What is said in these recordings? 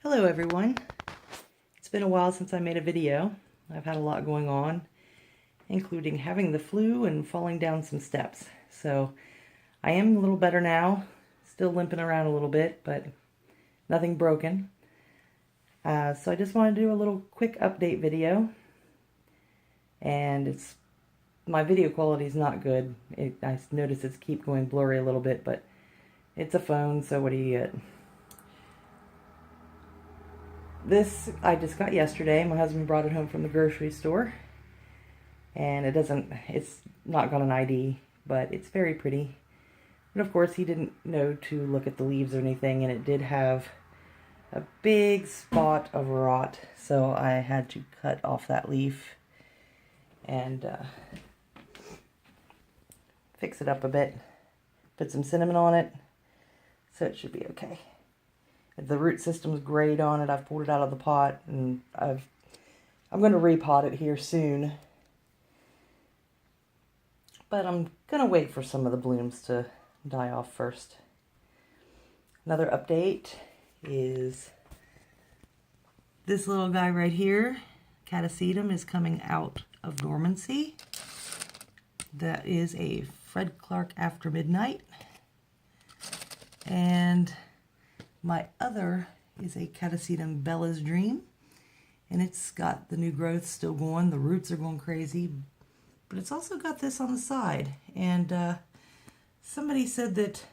Hello everyone. It's been a while since I made a video. I've had a lot going on, including having the flu and falling down some steps. So I am a little better now, still limping around a little bit, but nothing broken. So I just want to do a little quick update video. And my video quality is not good. I notice it's keep going blurry a little bit, but it's a phone, so what do you get? This I just got yesterday. My husband brought it home from the grocery store. And it's not got an ID, but it's very pretty. But of course he didn't know to look at the leaves or anything, and it did have a big spot of rot. So I had to cut off that leaf and fix it up a bit. Put some cinnamon on it, so it should be okay. The root system's grayed on it. I've pulled it out of the pot, and I'm going to repot it here soon. But I'm going to wait for some of the blooms to die off first. Another update is this little guy right here, Catasetum, is coming out of dormancy. That is a Fred Clark After Midnight. And my other is a Catasetum Bella's Dream, and it's got the new growth still going. The roots are going crazy, but it's also got this on the side. And somebody said that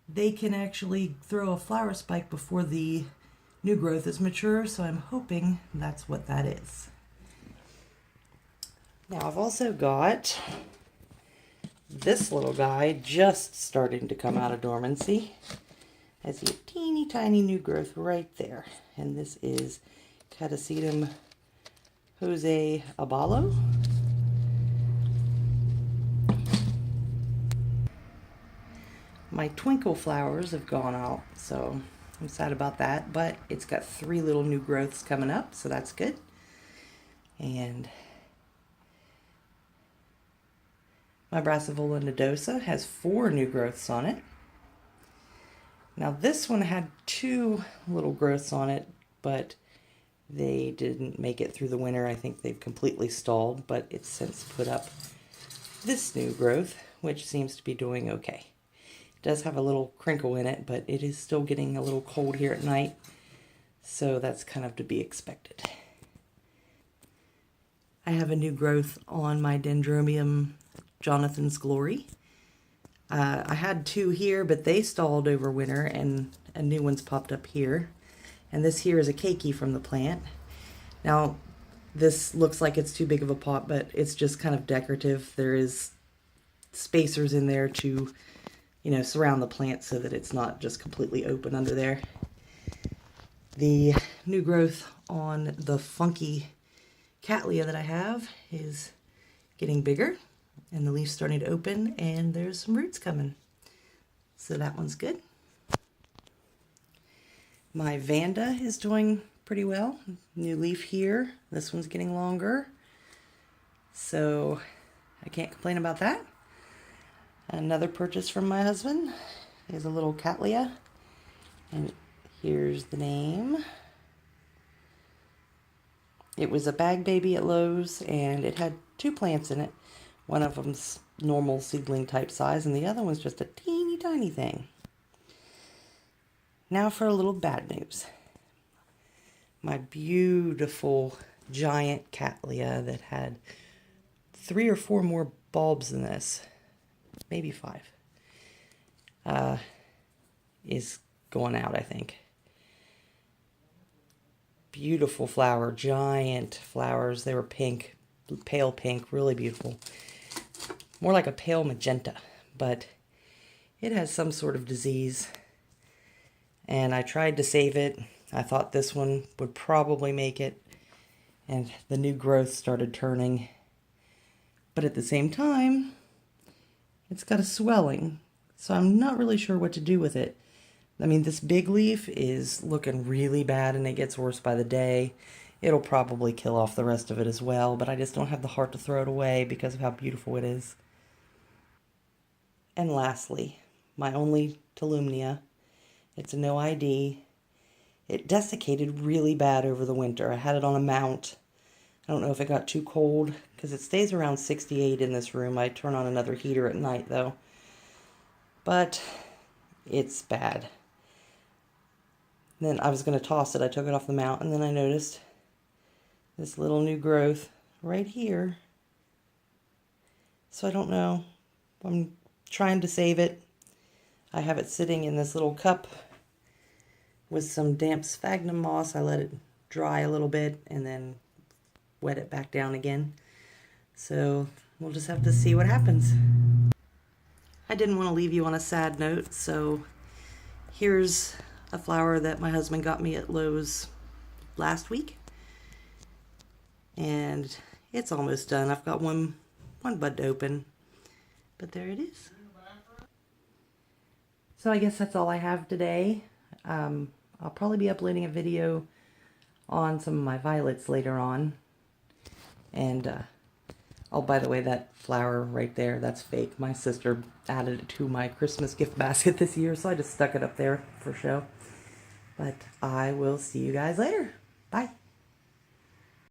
they can actually throw a flower spike before the new growth is mature, so I'm hoping that's what that is. Now I've also got this little guy just starting to come out of dormancy. I see a teeny tiny new growth right there. And this is Catasetum Jose Abalo. My twinkle flowers have gone out, so I'm sad about that. But it's got 3 little new growths coming up, so that's good. And my Brassavola nodosa has 4 new growths on it. Now this one had 2 little growths on it, but they didn't make it through the winter. I think they've completely stalled, but it's since put up this new growth, which seems to be doing okay. It does have a little crinkle in it, but it is still getting a little cold here at night, so that's kind of to be expected. I have a new growth on my Dendrobium Jonathan's Glory. I had 2 here, but they stalled over winter, and a new one's popped up here. And this here is a keiki from the plant. Now, this looks like it's too big of a pot, but it's just kind of decorative. There is spacers in there to, surround the plant so that it's not just completely open under there. The new growth on the funky cattleya that I have is getting bigger. And the leaf's starting to open, and there's some roots coming. So that one's good. My Vanda is doing pretty well. New leaf here. This one's getting longer. So I can't complain about that. Another purchase from my husband is a little cattleya. And here's the name. It was a bag baby at Lowe's, and it had 2 plants in it. One of them's normal seedling type size, and the other one's just a teeny tiny thing. Now for a little bad news. My beautiful giant cattleya that had 3 or 4 more bulbs than this, maybe 5, is going out, I think. Beautiful flower, giant flowers. They were pink, pale pink, really beautiful. More like a pale magenta, but it has some sort of disease. And I tried to save it. I thought this one would probably make it, and the new growth started turning. But at the same time, it's got a swelling, so I'm not really sure what to do with it. I mean, this big leaf is looking really bad, and it gets worse by the day. It'll probably kill off the rest of it as well, but I just don't have the heart to throw it away because of how beautiful it is. And lastly, my only Tolumnia. It's a no ID. It desiccated really bad over the winter. I had it on a mount. I don't know if it got too cold because it stays around 68 in this room. I turn on another heater at night though. But it's bad. Then I was going to toss it. I took it off the mount and then I noticed this little new growth right here. So I don't know. I'm trying to save it. I have it sitting in this little cup with some damp sphagnum moss. I let it dry a little bit and then wet it back down again. So we'll just have to see what happens. I didn't want to leave you on a sad note, so here's a flower that my husband got me at Lowe's last week. And it's almost done. I've got one bud to open, but there it is. So I guess that's all I have today. I'll probably be uploading a video on some of my violets later on. And, oh, by the way, that flower right there, that's fake. My sister added it to my Christmas gift basket this year, so I just stuck it up there for show. But I will see you guys later. Bye.